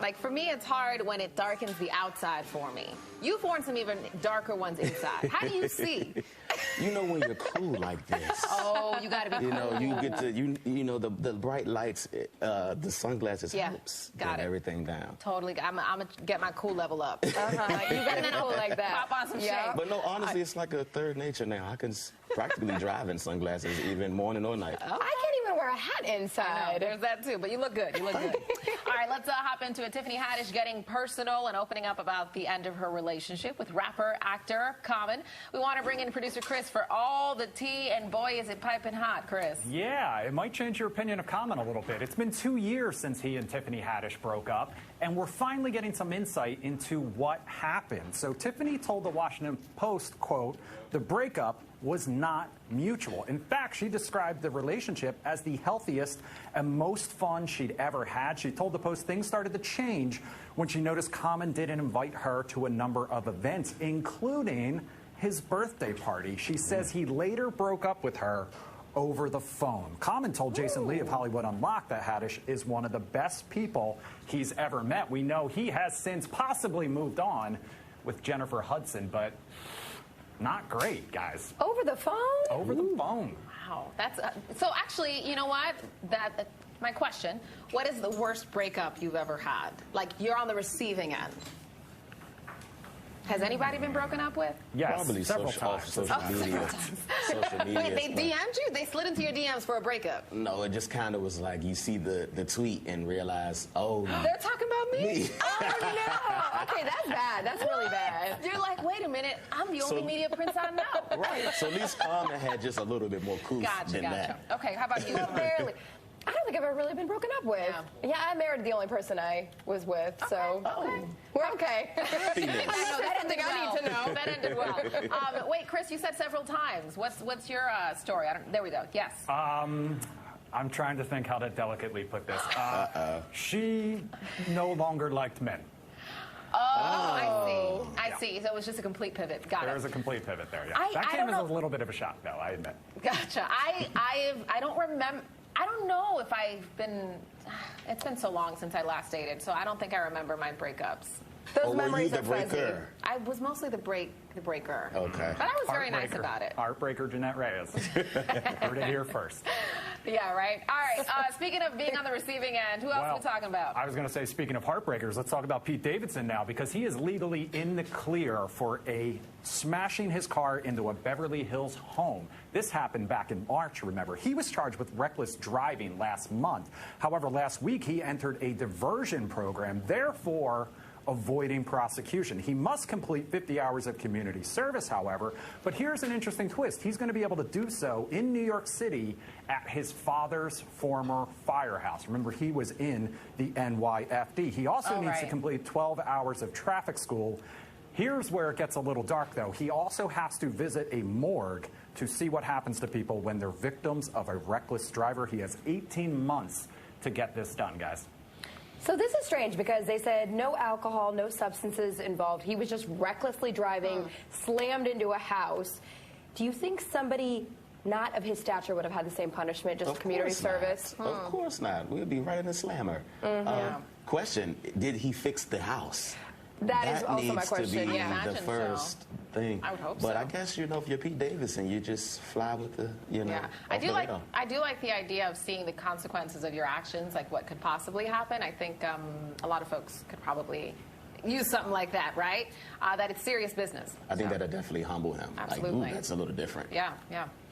Like, for me, it's hard when it darkens the outside for me. You've worn some even darker ones inside. How do you see? You know when you're cool like this. Oh, you got to be cool. You know, you get to, you know, the bright lights, the sunglasses helps get everything down. Totally. I'm going to get my cool level up. You got to cool like that. Pop on some shade. But no, honestly, it's like a third nature now. I can practically drive in sunglasses even morning or night. I can't even wear a hat inside. There's that too, but you look good. You look good. All right, let's hop into it. Tiffany Haddish getting personal and opening up about the end of her relationship with rapper, actor Common. We want to bring in producer Chris for all the tea, and boy, is it piping hot, Chris. Yeah, it might change your opinion of Common a little bit. It's been 2 years since he and Tiffany Haddish broke up, and we're finally getting some insight into what happened. So Tiffany told the Washington Post, quote, "The breakup was not mutual. In fact, she described the relationship as the healthiest and most fun she'd ever had." She told the Post things started to change when she noticed Common didn't invite her to a number of events, including his birthday party. She says he later broke up with her over the phone. Common told Jason Lee of Hollywood Unlocked that Haddish is one of the best people he's ever met. We know he has since possibly moved on with Jennifer Hudson, but not great, guys. Over the phone? Over the phone. Wow. That's so actually, you know what? My question, what is the worst breakup you've ever had? Like, you're on the receiving end. Has anybody been broken up with? Yes, probably several times. Social media. Social media. Wait, they DM'd you? They slid into your DMs for a breakup? No, it just kind of was like you see the tweet and realize, oh. They're talking about me? Oh, no. Okay, that's bad. That's really bad. You're like, wait a minute, I'm the only media prince I know. Right. So at least Common had just a little bit more proof than that. Okay, how about you? Barely. I don't think I've ever really been broken up with. Yeah, I married the only person I was with, so we're okay. That's something I need to know. That ended well. Wait, Chris, you said several times. What's your story? There we go. Yes. I'm trying to think how to delicately put this. She no longer liked men. Oh, I see. So it was just a complete pivot. Got it. There was a complete pivot there, yeah. That came as a little bit of a shock, though, I admit. Gotcha. I don't remember. I don't know if I've been. It's been so long since I last dated, so I don't think I remember my breakups. Those memories are fuzzy. I was mostly the breaker. Okay. But I was very nice about it. Heartbreaker Jeanette Reyes. Heard it here first. Yeah, right. All right. Speaking of being on the receiving end, who else are we talking about? I was going to say, speaking of heartbreakers, let's talk about Pete Davidson now, because he is legally in the clear for smashing his car into a Beverly Hills home. This happened back in March, remember. He was charged with reckless driving last month. However, last week he entered a diversion program, therefore avoiding prosecution. He must complete 50 hours of community service, however, but here's an interesting twist. He's going to be able to do so in New York City at his father's former firehouse. Remember, he was in the NYFD. He also needs to complete 12 hours of traffic school. Here's where it gets a little dark, though. He also has to visit a morgue to see what happens to people when they're victims of a reckless driver. He has 18 months to get this done, guys. So this is strange because they said no alcohol, no substances involved. He was just recklessly driving, slammed into a house. Do you think somebody not of his stature would have had the same punishment, just community service? Of course not. We'd be right in the slammer. Question, did he fix the house? That is also my question. That needs to be the first thing. I would hope but so. I guess, if you're Pete Davidson, you just fly with the, I do like the idea of seeing the consequences of your actions, like what could possibly happen. I think a lot of folks could probably use something like that, right? That it's serious business. I think that'll definitely humble him. Absolutely. Like, ooh, that's a little different. Yeah.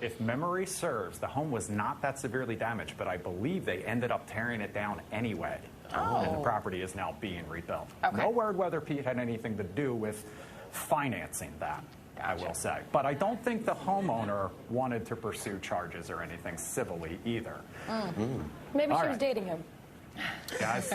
If memory serves, the home was not that severely damaged, but I believe they ended up tearing it down anyway. And the property is now being rebuilt. No word whether Pete had anything to do with financing that, I will say. But I don't think the homeowner wanted to pursue charges or anything civilly either. Maybe she was dating him. Guys,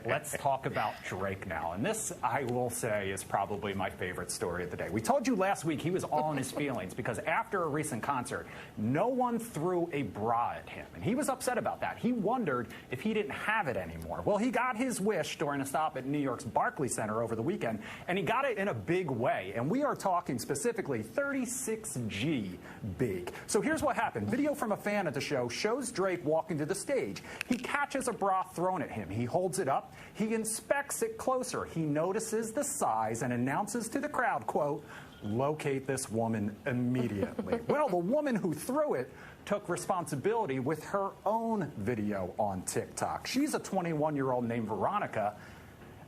let's talk about Drake now. And this, I will say, is probably my favorite story of the day. We told you last week he was all in his feelings because after a recent concert, no one threw a bra at him. And he was upset about that. He wondered if he didn't have it anymore. Well, he got his wish during a stop at New York's Barclays Center over the weekend, and he got it in a big way. And we are talking specifically 36G big. So here's what happened. Video from a fan at the show shows Drake walking to the stage. He catches there's a bra thrown at him. He holds it up. He inspects it closer. He notices the size and announces to the crowd, quote, "Locate this woman immediately." Well, the woman who threw it took responsibility with her own video on TikTok. She's a 21-year-old named Veronica.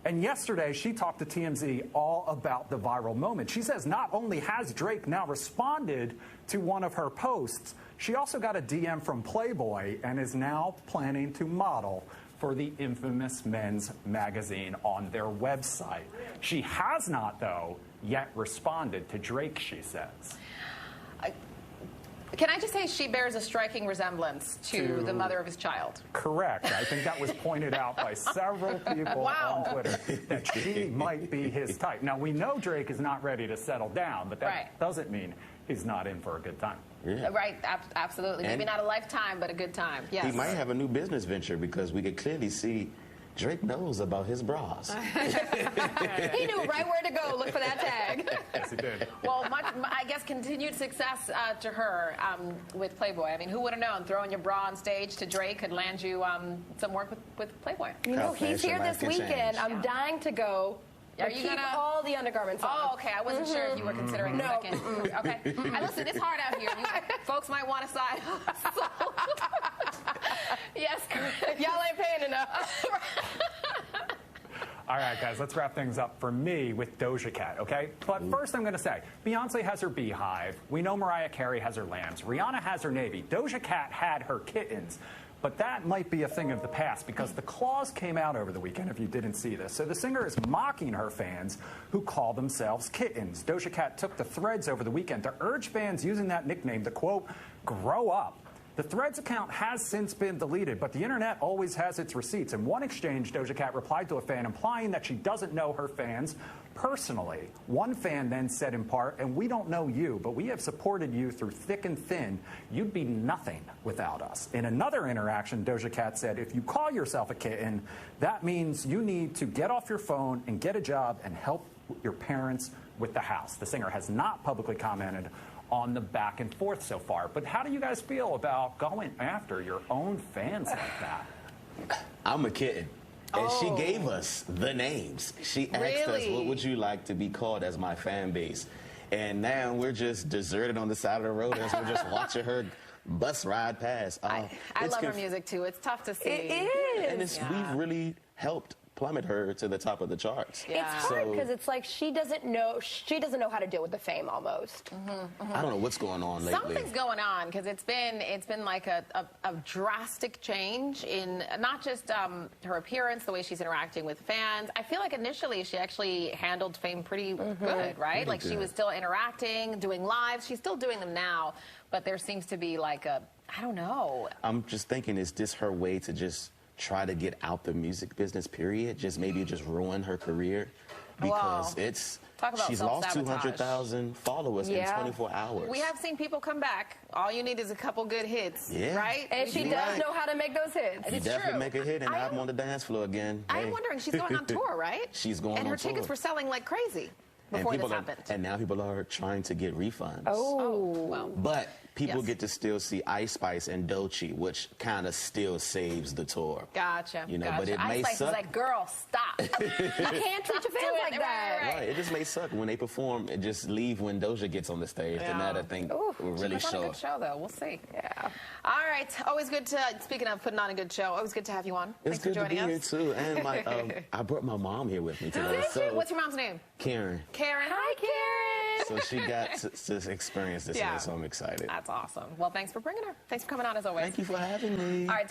And yesterday, she talked to TMZ all about the viral moment. She says not only has Drake now responded to one of her posts, she also got a DM from Playboy and is now planning to model for the infamous men's magazine on their website. She has not, though, yet responded to Drake, she says. Can I just say she bears a striking resemblance to the mother of his child? Correct. I think that was pointed out by several people on Twitter that she might be his type. Now, we know Drake is not ready to settle down, but that doesn't mean he's not in for a good time. Yeah. Right, absolutely. And maybe not a lifetime, but a good time. Yes. He might have a new business venture because we could clearly see Drake knows about his bras. He knew right where to go. Look for that tag. Yes, he did. Well, I guess continued success to her with Playboy. I mean, who would have known throwing your bra on stage to Drake could land you some work with Playboy? You know, he's here this weekend. I'm dying to go. Are you keep all the undergarments on? Oh, okay. I wasn't sure if you were considering a second. Okay. Listen, it's hard out here. Folks might want a side hustle. Yes, y'all ain't paying enough. All right, guys, let's wrap things up for me with Doja Cat, okay? But first I'm going to say, Beyonce has her beehive. We know Mariah Carey has her lambs. Rihanna has her navy. Doja Cat had her kittens. But that might be a thing of the past because the claws came out over the weekend, if you didn't see this. So the singer is mocking her fans who call themselves kittens. Doja Cat took to Threads over the weekend to urge fans using that nickname to, quote, grow up. The Threads account has since been deleted, but the internet always has its receipts. In one exchange, Doja Cat replied to a fan implying that she doesn't know her fans personally. One fan then said in part, "And we don't know you, but we have supported you through thick and thin. You'd be nothing without us." In another interaction, Doja Cat said, "If you call yourself a kitten, that means you need to get off your phone and get a job and help your parents with the house." The singer has not publicly commented on the back and forth so far. But how do you guys feel about going after your own fans like that? I'm a kitten. And she gave us the names. She asked us, what would you like to be called as my fan base? And now we're just deserted on the side of the road as we're just watching her bus ride past. I love her music, too. It's tough to see. It is. And we've really helped plummet her to the top of the charts. Yeah. It's hard because it's like she doesn't know how to deal with the fame almost. I don't know what's going on lately. Something's going on because it's been like a drastic change in not just her appearance, the way she's interacting with fans. I feel like initially she actually handled fame pretty good, right? Like she was still interacting, doing lives. She's still doing them now, but there seems to be like I don't know. I'm just thinking, is this her way to just try to get out the music business, period? Just maybe just ruin her career? Because she's lost 200,000 followers in 24 hours. We have seen people come back. All you need is a couple good hits, right? And she does know how to make those hits. You definitely make a hit, and I'm on the dance floor again. I'm wondering, she's going on tour, right? She's going on tour. And her tickets were selling like crazy before this happened. And now people are trying to get refunds. Well. But people get to still see Ice Spice and Doja, which kind of still saves the tour. Gotcha. You know, but it may Ice Spice suck. is like, girl, stop. You can't treat your fans like that. Right. It just may suck when they perform and just leave when Doja gets on the stage. And that, I think, will really show. She put on a good show, though. We'll see. Yeah. All right. Always good to, speaking of putting on a good show, always good to have you on. It's Thanks for joining us. It's good to be here, too. And I brought my mom here with me today. What's your mom's name? Karen. Karen. Hi, Karen. So she got to experience this today, so I'm excited. That's awesome. Well, thanks for bringing her. Thanks for coming on, as always. Thank you for having me. All right.